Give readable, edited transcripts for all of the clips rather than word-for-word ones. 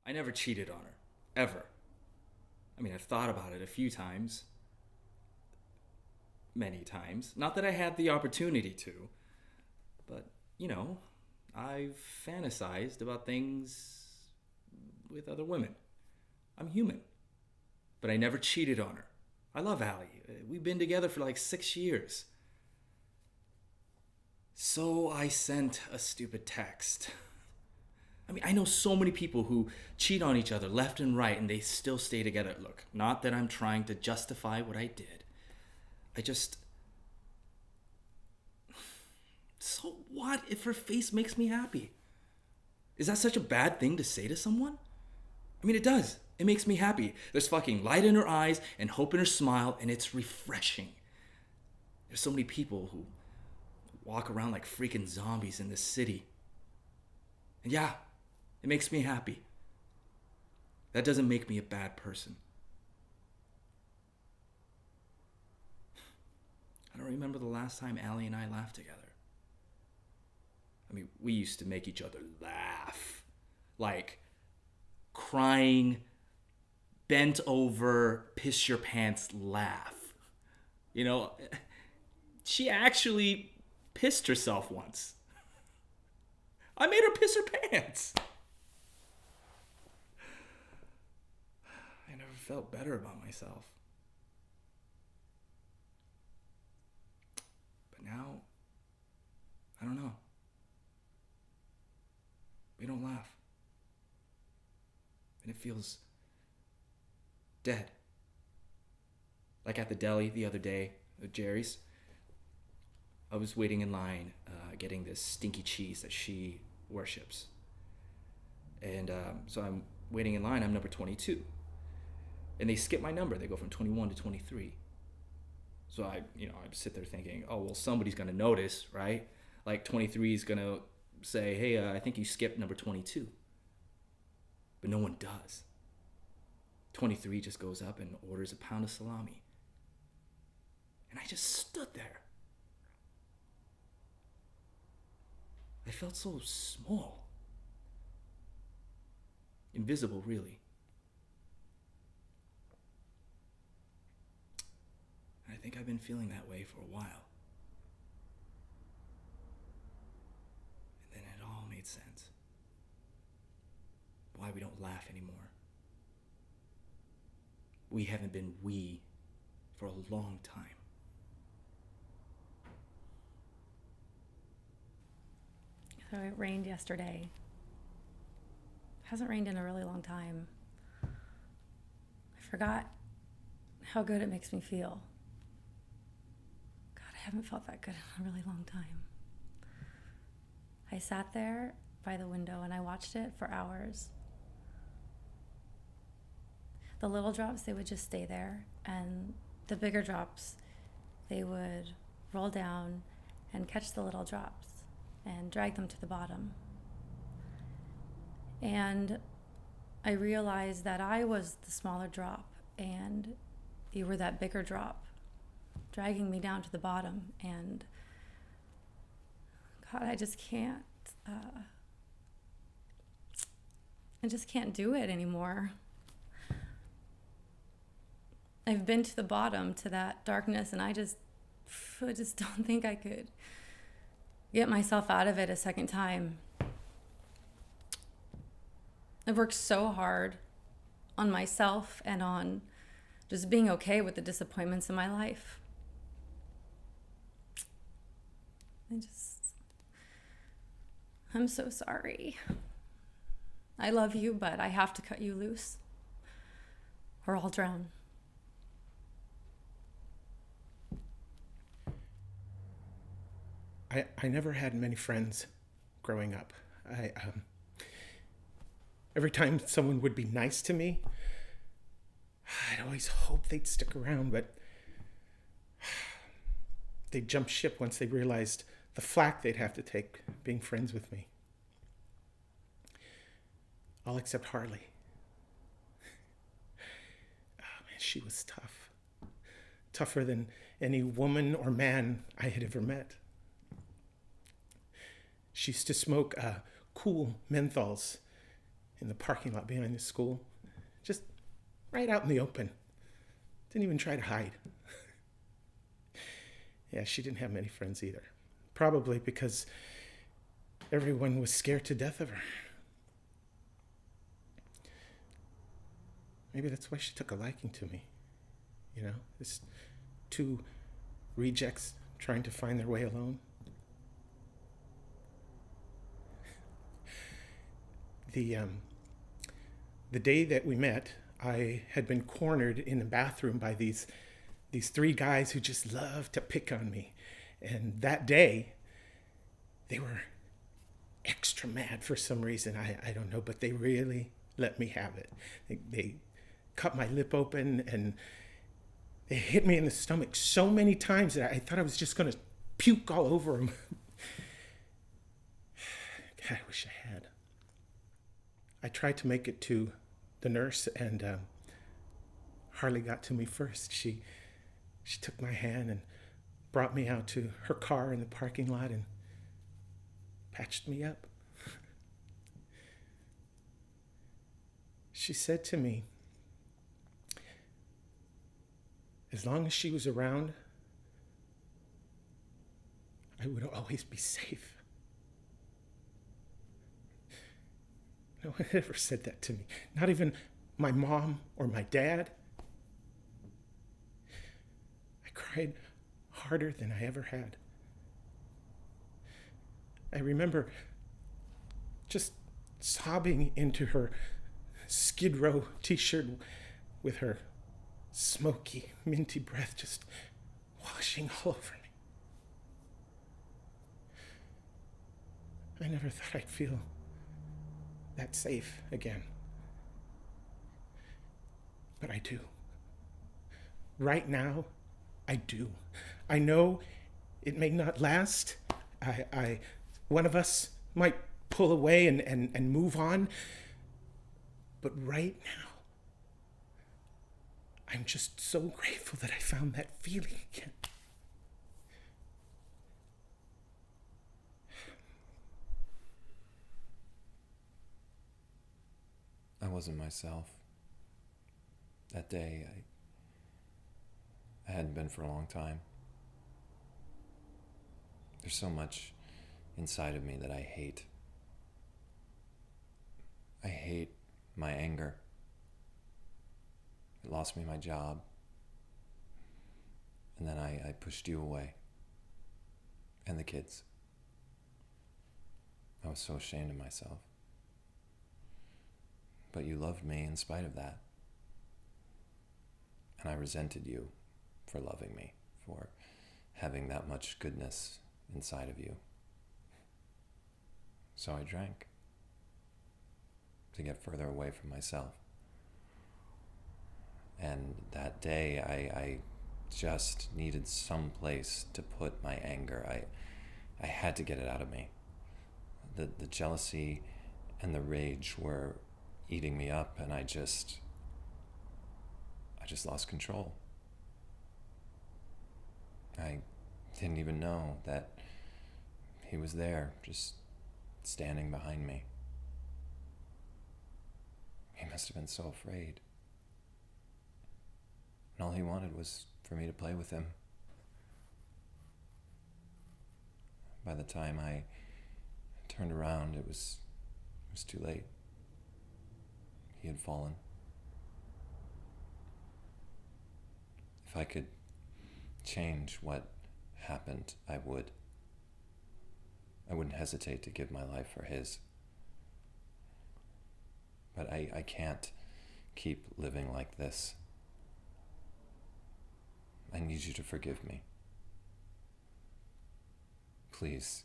I never cheated on her. Ever. I mean, I've thought about it a few times. Many times. Not that I had the opportunity to, but, you know, I've fantasized about things with other women. I'm human. But I never cheated on her. I love Allie. We've been together for like 6 years. So I sent a stupid text. I mean, I know so many people who cheat on each other left and right and they still stay together. Look, not that I'm trying to justify what I did. I just. So what if her face makes me happy? Is that such a bad thing to say to someone? I mean, it does. It makes me happy. There's fucking light in her eyes and hope in her smile, and it's refreshing. There's so many people who walk around like freaking zombies in this city. And yeah, it makes me happy. That doesn't make me a bad person. I don't remember the last time Allie and I laughed together. I mean, we used to make each other laugh. Like, crying, bent over, piss your pants laugh. You know, she actually pissed herself once. I made her piss her pants. I never felt better about myself. But now, I don't know. We don't laugh. And it feels dead. Like at the deli the other day at Jerry's, I was waiting in line getting this stinky cheese that she worships. And so I'm waiting in line, I'm number 22. And they skip my number, they go from 21 to 23. So I sit there thinking, oh, well, somebody's gonna notice, right? Like 23 is gonna say, hey, I think you skipped number 22. But no one does. 23 just goes up and orders a pound of salami. And I just stood there. I felt so small. Invisible, really. And I think I've been feeling that way for a while. And then it all made sense. Why we don't laugh anymore. We haven't been we for a long time. So it rained yesterday. It hasn't rained in a really long time. I forgot how good it makes me feel. God, I haven't felt that good in a really long time. I sat there by the window and I watched it for hours. The little drops, they would just stay there, and the bigger drops, they would roll down and catch the little drops and drag them to the bottom. And I realized that I was the smaller drop and you were that bigger drop dragging me down to the bottom. And God, I just can't do it anymore. I've been to the bottom, to that darkness, and I just don't think I could get myself out of it a second time. I've worked so hard on myself and on just being okay with the disappointments in my life. I'm so sorry. I love you, but I have to cut you loose or I'll drown. I never had many friends growing up. Every time someone would be nice to me, I'd always hope they'd stick around, but they'd jump ship once they realized the flack they'd have to take being friends with me. All except Harley. Oh man, she was tough. Tougher than any woman or man I had ever met. She used to smoke cool menthols in the parking lot behind the school. Just right out in the open. Didn't even try to hide. Yeah, she didn't have many friends either. Probably because everyone was scared to death of her. Maybe that's why she took a liking to me. You know, this two rejects trying to find their way alone. The day that we met, I had been cornered in the bathroom by these three guys who just loved to pick on me. And that day, they were extra mad for some reason. I don't know, but they really let me have it. They cut my lip open and they hit me in the stomach so many times that I thought I was just going to puke all over them. God, I wish I had. I tried to make it to the nurse, and Harley got to me first. She took my hand and brought me out to her car in the parking lot and patched me up. She said to me, as long as she was around, I would always be safe. No one ever said that to me. Not even my mom or my dad. I cried harder than I ever had. I remember just sobbing into her Skid Row t-shirt with her smoky, minty breath just washing all over me. I never thought I'd feel that safe again. But I do. Right now, I do. I know it may not last. One of us might pull away and move on. But right now, I'm just so grateful that I found that feeling again. I wasn't myself. That day, I hadn't been for a long time. There's so much inside of me that I hate. I hate my anger. It lost me my job. And then I pushed you away. And the kids. I was so ashamed of myself. But you loved me in spite of that. And I resented you for loving me, for having that much goodness inside of you. So I drank to get further away from myself. And that day, I just needed some place to put my anger. I had to get it out of me. The jealousy and the rage were eating me up, and I just lost control. I didn't even know that he was there, just standing behind me. He must have been so afraid. And all he wanted was for me to play with him. By the time I turned around, it was too late. He had fallen. If I could change what happened, I would. I wouldn't hesitate to give my life for his. But I can't keep living like this. I need you to forgive me. Please,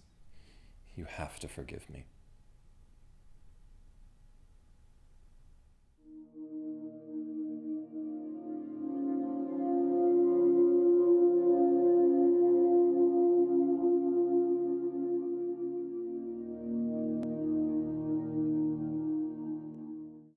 you have to forgive me.